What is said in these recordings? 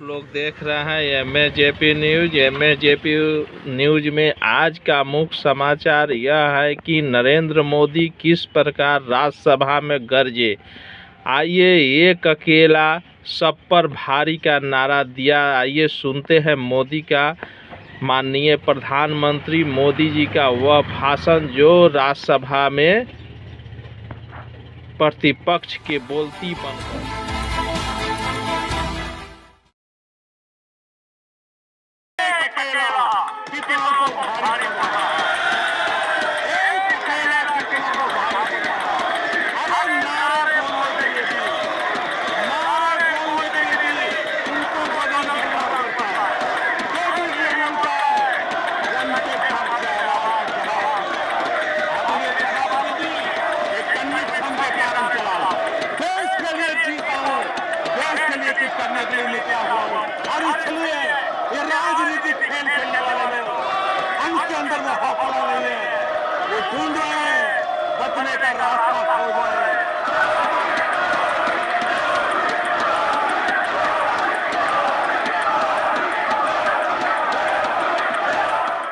लोग देख रहे हैं MAJP न्यूज। MAJP न्यूज में आज का मुख्य समाचार यह है कि नरेंद्र मोदी किस प्रकार राज्यसभा में गरजे। आइए एक अकेला सब पर भारी का नारा दिया। आइए सुनते हैं मोदी का, माननीय प्रधानमंत्री मोदी जी का वह भाषण जो राज्यसभा में प्रतिपक्ष के बोलती बनकर करने के लिए निकला हुआ हूं। और इसलिए ये राजनीतिक खेल खेलने वाले लोग उनके अंदर में हौसला नहीं है, वो ढूंढ रहे हैं बचने का रास्ता खोज रहे हैं।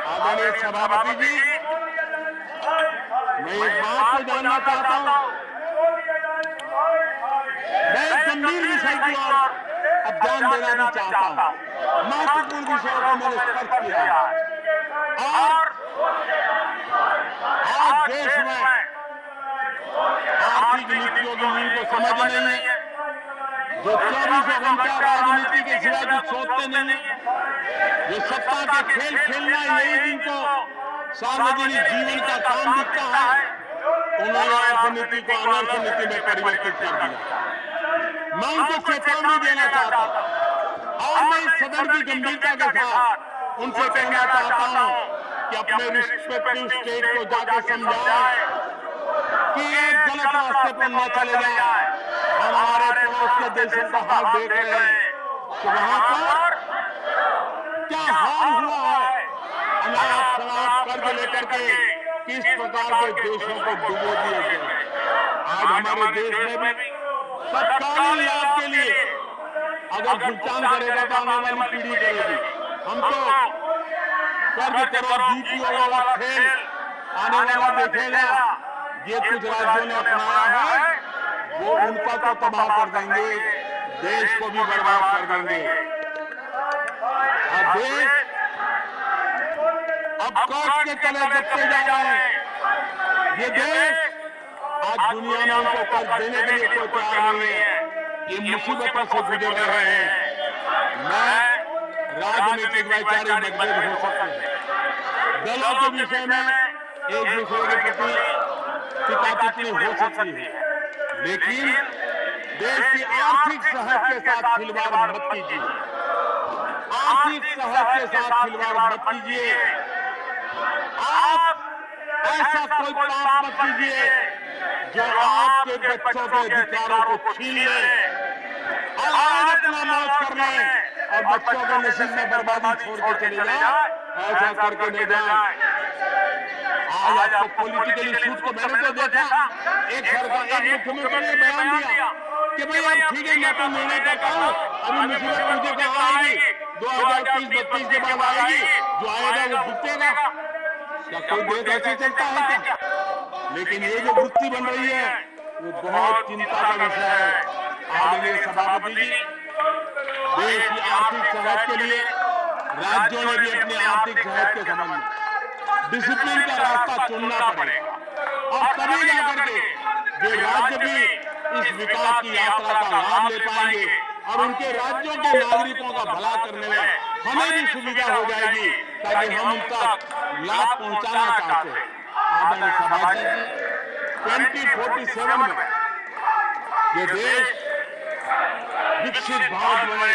आदरणीय सभापति जी, मैं एक बात को जानना चाहता हूं। मैं एक गंभीर विषय की ओर अब ध्यान देना भी चाहता हूं। महत्वपूर्ण विषयों को मैंने स्पर्श किया और आज देश में आर्थिक नीतियों की नींद को समझ नहीं है, जो 24 घंटा राजनीति के सिवा कुछ सोचते नहीं, जो सत्ता के खेल खेलना यही जिनको सार्वजनिक जीवन का काम दिखता है, उन्होंने अर्थनीति को अनर्थ नीति में परिवर्तित कर दिया। मैं उनको चेतावनी देना चाहता हूं और मैं इस सदन की गंभीरता के साथ उनसे कहना चाहता हूं कि अपने रिस्पेक्टिव स्टेट को जाकर समझाएं कि एक गलत रास्ते पर न चले जाए। हमारे पड़ोस के देशों का हाल देख रहे हैं कि वहां पर क्या हाल हुआ है। अनाज शराब कर्ज लेकर के किस प्रकार के देशों को डुबो दिए गए। आज हमारे देश में भी तत्कालीन लाभ के लिए अगर भुगतान करेगा तो आने वाली पीढ़ी करेगी। हम तो कर्ज करो जीपीओ वाला खेल आने वाला देखेगा। ये कुछ राज्यों ने अपनाया है, वो उनका तो तबाह कर देंगे, देश को भी बर्बाद कर देंगे। अब देश अब कर्ज के तले दबते जा रहे हैं। ये देश आज दुनिया में उनको कर्ज देने के लिए कोई तैयार नहीं है। ये मुसीबतों से गुजर रहे हैं। मैं राजनीतिक वैचारिक मतभेद हो सकते हैं, दलों के विषय में एक दूसरे के प्रति टिका टिप्पणी हो सकती है, लेकिन देश की आर्थिक सेहत के साथ खिलवाड़ मत कीजिए। आर्थिक सेहत के साथ खिलवाड़ मत कीजिए। आप ऐसा कोई पाप मत कीजिए जो आपके बच्चों के अधिकारों को छीन ले और आज अपना मौज कर ले और बच्चों के नसीब में बर्बादी छोड़ के चले जाए। ऐसा करके नहीं जाए। आज आपको पॉलिटिकली शूट को मैंने तो देखा, एक सरकार एक मुख्यमंत्री ने बयान दिया कि भाई अब ठीक है, मैं तो निर्णय करता हूँ, अभी मुसीबत मुझे कहाँ आएगी, 2030-32 के बाद आएगी, जो आएगा वो भुगतेगा। क्या कोई देश ऐसे चलता है क्या? लेकिन ये जो वृत्ति बन रही है वो बहुत चिंता का विषय है। आदरणीय सभापति जी, देश की आर्थिक सेहत के लिए राज्यों ने भी अपनी आर्थिक सेहत के संबंध में डिसिप्लिन का रास्ता चुनना पड़ेगा और तभी जाकर के वे राज्य भी इस विकास की यात्रा का लाभ ले पाएंगे और उनके राज्यों के नागरिकों का भला करने में हमें भी सुविधा हो जाएगी, ताकि हम उनका लाभ पहुंचाना चाहते हैं। आदरणीय सभापति जी, 2047 में ये देश विकसित भारत बने,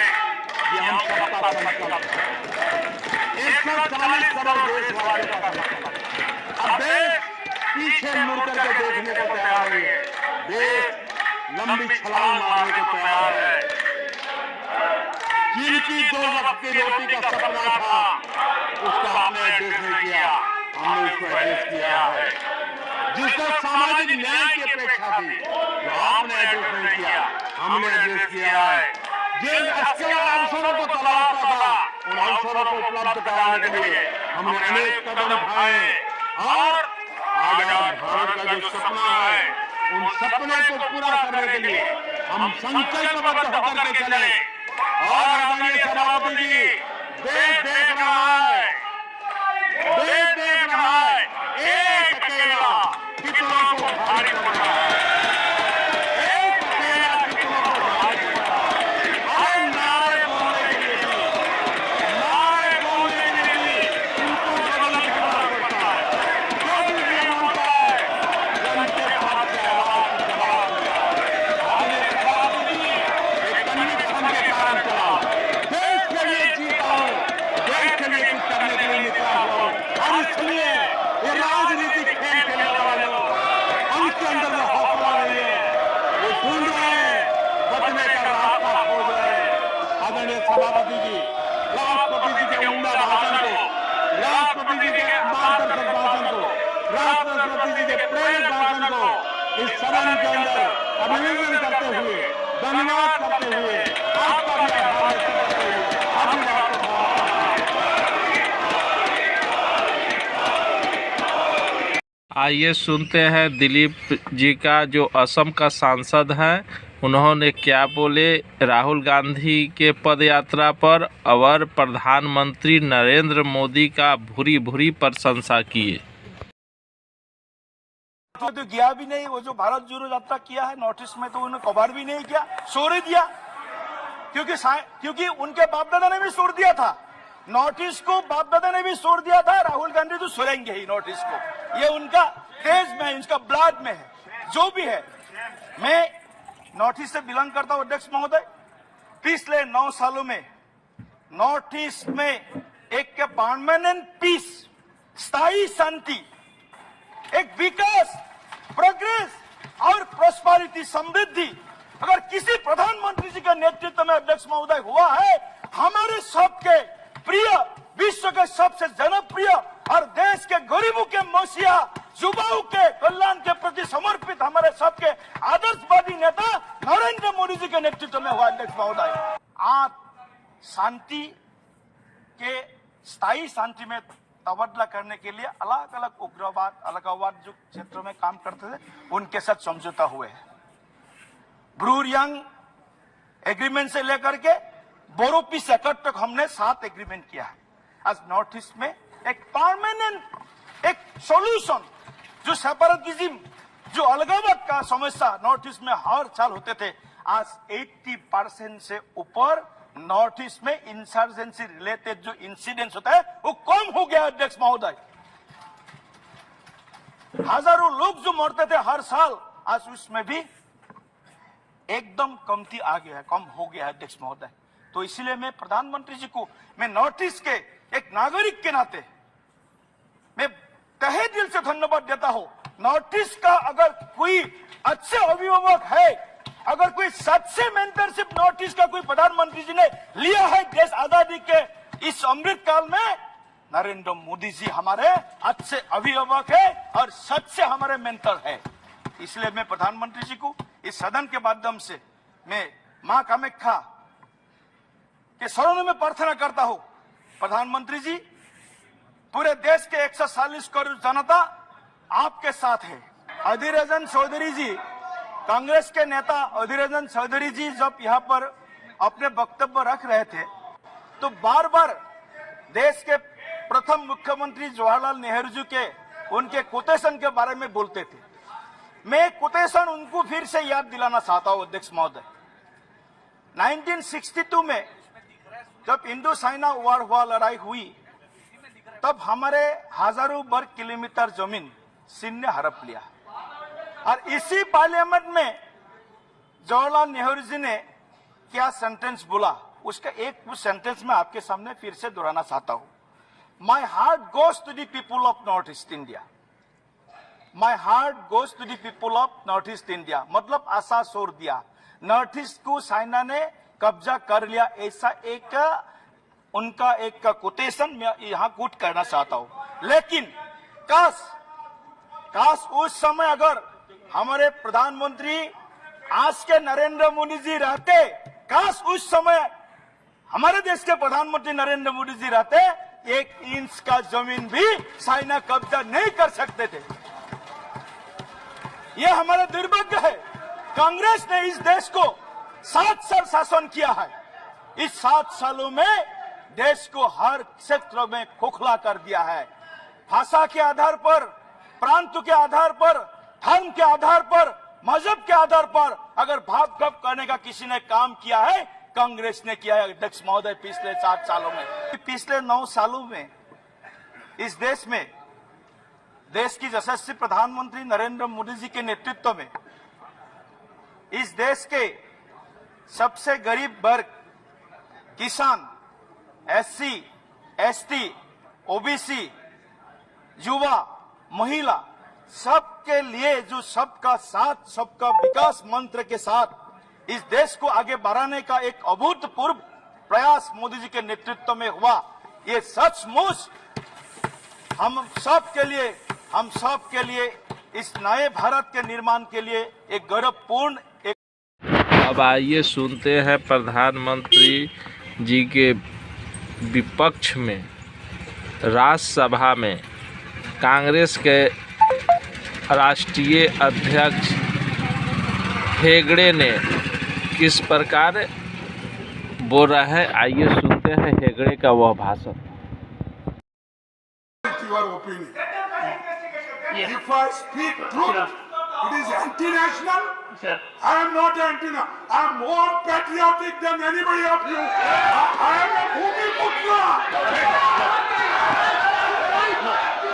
ये हम सबका संकल्प है। 140 करोड़ देशवासियों का संकल्प है। अब देश पीछे मुड़ करके देखने को तैयार नहीं है। देश लंबी छलांग मारने को तैयार है। जिनकी 2 वक्त की रोटी का सपना था, उसका हमने एड्रेस नहीं किया, हमने उसको एड्रेस किया है। जिसको सामाजिक न्याय की अपेक्षा थी, जो आपने एड्रेस नहीं किया, हमने एड्रेस किया है। जिन अच्छे अवसरों को तलाश था, उन अवसरों को उपलब्ध कराने के लिए हमने अनेक कदम उठाए और आजाद भारत का जो सपना है, उन सपने को पूरा करने के लिए हम संकल्पबद्ध होकर के चले। और आदरणीय सभापति जी, देश देख रहा है, देश देख रहा है, एक अकेला कितनों को भारी कर रहा है, एक अकेला कितनों को भारी कर रहा है। और नारे बोलने के लिए उनको बदल करना पड़ता है। जो भी बोलता है, जनते पास से आवाज की जवाब दिया। आदरणीय सभापति जी, एक कन्विक्शन के कारण चला, देश के लिए जीता हूं, देश के लिए कुछ करने के लिए निकला हुआ हूं। और इसलिए ये राजनीतिक खेल खेलने वाले लोग, उनके अंदर जो हौसला नहीं है, वो ढूंढ रहे हैं, बचने का रास्ता खोज रहे हैं। आदरणीय सभापति जी, राष्ट्रपति जी के उम्दा भाषण को, राष्ट्रपति जी के मार्गदर्शक भाषण को, राष्ट्रपति जी के प्रेरक भाषण को इस सदन के अंदर अभिनंदन करते हुए, धन्यवाद करते हुए, आपका भी आभार व्यक्त करते हुए अभिवादन करता हूं। आइए सुनते हैं दिलीप जी का, जो असम का सांसद हैं, उन्होंने क्या बोले राहुल गांधी के पद यात्रा पर और प्रधानमंत्री नरेंद्र मोदी का भूरी भूरी प्रशंसा किए। तो गया भी नहीं, वो जो भारत जोड़ो यात्रा किया है नॉर्थ ईस्ट में, तो उन्होंने कवर भी नहीं किया, छोड़ दिया। क्योंकि उनके बाप दादा ने भी छोड़ दिया था नॉर्थ ईस्ट को, बाप दादा ने भी छोड़ दिया था। राहुल गांधी तो छोड़ेंगे ही नॉर्थ ईस्ट को, ये उनका तेज में है, उनका ब्लड में है, जो भी है। मैं नॉर्थ ईस्ट से बिलोंग करता हूं अध्यक्ष महोदय। पिछले 9 सालों में नॉर्थ ईस्ट में एक परमानेंट पीस, स्थायी शांति, एक विकास, प्रोग्रेस और प्रॉस्पेरिटी, समृद्धि अगर किसी प्रधानमंत्री जी के नेतृत्व में अध्यक्ष महोदय हुआ है, हमारे सबके प्रिय, विश्व के सबसे जनप्रिय और देश के गरीबों के मसीहा, युवाओं के कल्याण के प्रति समर्पित हमारे सबके आदर्शवादी नेता नरेंद्र मोदी जी के नेतृत्व में हुआ अध्यक्ष महोदय। आज शांति के, स्थायी शांति में तबादला करने के लिए अलग अलग उग्रवाद, अलगाववाद जो क्षेत्रों में काम करते थे, उनके साथ समझौता हुए हैं। ब्रूरियांग एग्रीमेंट से लेकर के बोरो पीस एकट तक हमने 7 एग्रीमेंट किया है। आज नॉर्थ ईस्ट में एक परमानेंट एक सॉल्यूशन, जो सेपरेटिज्म, जो अलगाववाद का समस्या नॉर्थ ईस्ट में हर साल होते थे, आज 80% से ऊपर नॉर्थ ईस्ट में इंसर्जेंसी रिलेटेड जो इंसिडेंट्स होता है वो कम हो गया अध्यक्ष महोदय। हजारों लोग जो मरते थे हर साल, आज उसमें भी एकदम कमती आ गया है, कम हो गया है अध्यक्ष महोदय। तो इसलिए मैं प्रधानमंत्री जी को, मैं नॉर्थ ईस्ट के एक नागरिक के नाते मैं तहे दिल से धन्यवाद देता हूं। नॉर्थ ईस्ट का अगर कोई अच्छे अभिभावक है, अगर कोई सच्चे मेंटरशिप नॉर्थ ईस्ट का कोई प्रधानमंत्री जी ने लिया है देश आजादी के इस अमृत काल में, नरेंद्र मोदी जी हमारे अच्छे अभिभावक है और सच्चे हमारे मेंटर है। इसलिए मैं प्रधानमंत्री जी को इस सदन के माध्यम से मैं मां कामाख्या के शरणों में प्रार्थना करता हूं। प्रधानमंत्री जी, पूरे देश के 140 करोड़ जनता आपके साथ है। अधीर रंजन चौधरी जी, कांग्रेस के नेता अधीर रंजन चौधरी जी जब यहाँ पर अपने वक्तव्य रख रहे थे, तो बार बार देश के प्रथम मुख्यमंत्री जवाहरलाल नेहरू जी के उनके कोटेशन के बारे में बोलते थे। मैं कोटेशन उनको फिर से याद दिलाना चाहता हूं अध्यक्ष महोदय। 1962 में जब इंडो चाइना वॉर हुआ, लड़ाई हुई, तब हमारे हजारों वर्ग किलोमीटर जमीन चीन ने हड़प लिया। और इसी पार्लियामेंट में जवाहरलाल नेहरू जी ने क्या सेंटेंस बोला, उसका एक सेंटेंस मैं आपके सामने फिर से दोहराना चाहता हूं। My heart goes to the people of North East India. My heart goes to the people of North East India, मतलब आशा छोड़ दिया, नॉर्थ ईस्ट को चाइना ने कब्जा कर लिया, ऐसा एक उनका एक कोटेशन मैं यहां कोट करना चाहता हूं। लेकिन काश उस समय अगर हमारे प्रधानमंत्री आज के नरेंद्र मोदी जी रहते, काश उस समय हमारे देश के प्रधानमंत्री नरेंद्र मोदी जी रहते, 1 इंच का जमीन भी चाइना कब्जा नहीं कर सकते थे। यह हमारा दुर्भाग्य है। कांग्रेस ने इस देश को 7 साल शासन किया है। इस 7 सालों में देश को हर क्षेत्र में खोखला कर दिया है। भाषा के आधार पर, प्रांत के आधार पर, धर्म के आधार पर, मजहब के आधार पर अगर भाव कब करने का किसी ने काम किया है, कांग्रेस ने किया है अध्यक्ष महोदय पिछले 7 सालों में। पिछले 9 सालों में इस देश में देश की यशस्वी प्रधानमंत्री नरेंद्र मोदी जी के नेतृत्व में इस देश के सबसे गरीब वर्ग, किसान, SC, ST, OBC, युवा, महिला, सबके लिए जो सबका साथ सबका विकास मंत्र के साथ इस देश को आगे बढ़ाने का एक अभूतपूर्व प्रयास मोदी जी के नेतृत्व में हुआ। ये सचमुच हम सब के लिए इस नए भारत के निर्माण के लिए एक गौरवपूर्ण अब आइए सुनते हैं प्रधानमंत्री जी के विपक्ष में राज्यसभा में कांग्रेस के राष्ट्रीय अध्यक्ष हेगड़े ने किस प्रकार बोल रहा है। आइए सुनते हैं हेगड़े का वह भाषण। Your opinion. If I speak truth, it is anti-national. I am not anti-national. I am more patriotic than anybody of you. I am a Bhumi Putra.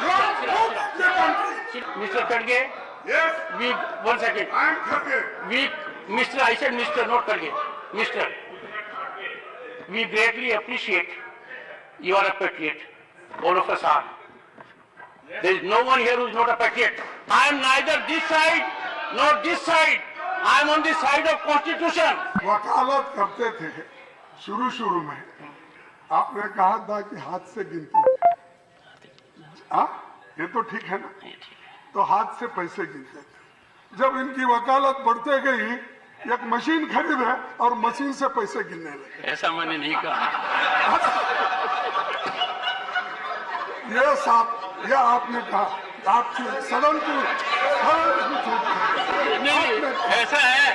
You are both in the country. Mr. Kharge, Yes, we 1 second. I am Kharge. We, Mr. I said Mr. not Kharge. Mr. We greatly appreciate you are a patriot. All of us are. There is no one here who is not a patriot. I am neither this side nor this side. I am on the side of Constitution. वकालत करते थे शुरू में। आपने कहा था कि हाथ से गिनते थे। हाँ, ये तो ठीक है ना? तो हाथ से पैसे गिनते थे। जब इनकी वकालत बढ़ते गई, एक मशीन खरीदे और मशीन से पैसे गिनने लगे। ऐसा मैंने नहीं कहा। ये आपने कहा। आप सदन को नहीं, ऐसा है।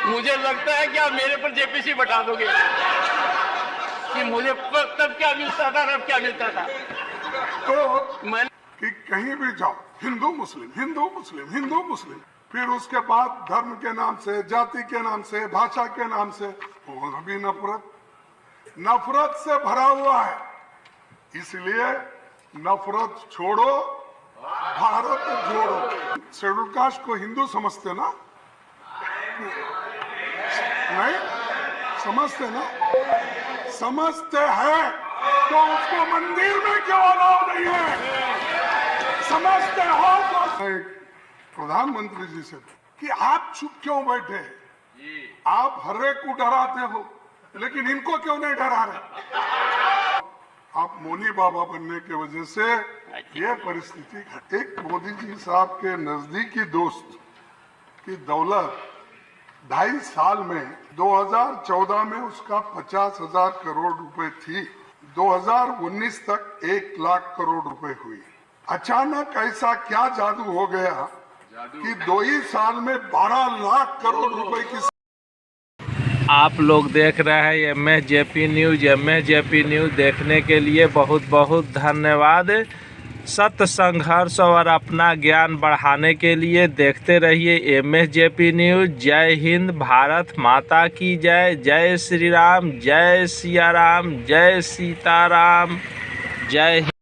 मुझे लगता है कि आप मेरे पर जेपीसी बता दोगे कि मुझे तब क्या मिलता था, अब क्या मिलता था। तो मैं कि कहीं भी जाओ, हिंदू मुस्लिम, हिंदू मुस्लिम, हिंदू मुस्लिम, फिर उसके बाद धर्म के नाम से, जाति के नाम से, भाषा के नाम से वो भी नफरत से भरा हुआ है। इसलिए नफरत छोड़ो, भारत जोड़ो। शेड्यूल कास्ट को हिंदू समझते ना? नहीं समझते ना? समझते हैं तो उसको मंदिर में क्यों अलाउ नहीं है? समझते हो तो प्रधानमंत्री जी से कि आप चुप क्यों बैठे? आप हर एक को डराते हो, लेकिन इनको क्यों नहीं डरा रहे? आप मोनी बाबा बनने की वजह से ये परिस्थिति घटी। एक मोदी जी साहब के नजदीकी दोस्त की दौलत 2.5 साल में 2014 में उसका 50,000 करोड़ रुपए थी, 2019 तक 1 लाख करोड़ रुपए हुई। अचानक ऐसा क्या जादू हो गया कि 2 ही साल में 12 लाख करोड़ रुपए की। आप लोग देख रहे हैं MSJP न्यूज़। MSJP न्यूज़ देखने के लिए बहुत बहुत धन्यवाद। सत्य संघर्ष और अपना ज्ञान बढ़ाने के लिए देखते रहिए MSJP न्यूज़। जय हिंद, भारत माता की जय। जय श्री राम, जय सिया राम, जय सीताराम, जय हिंद।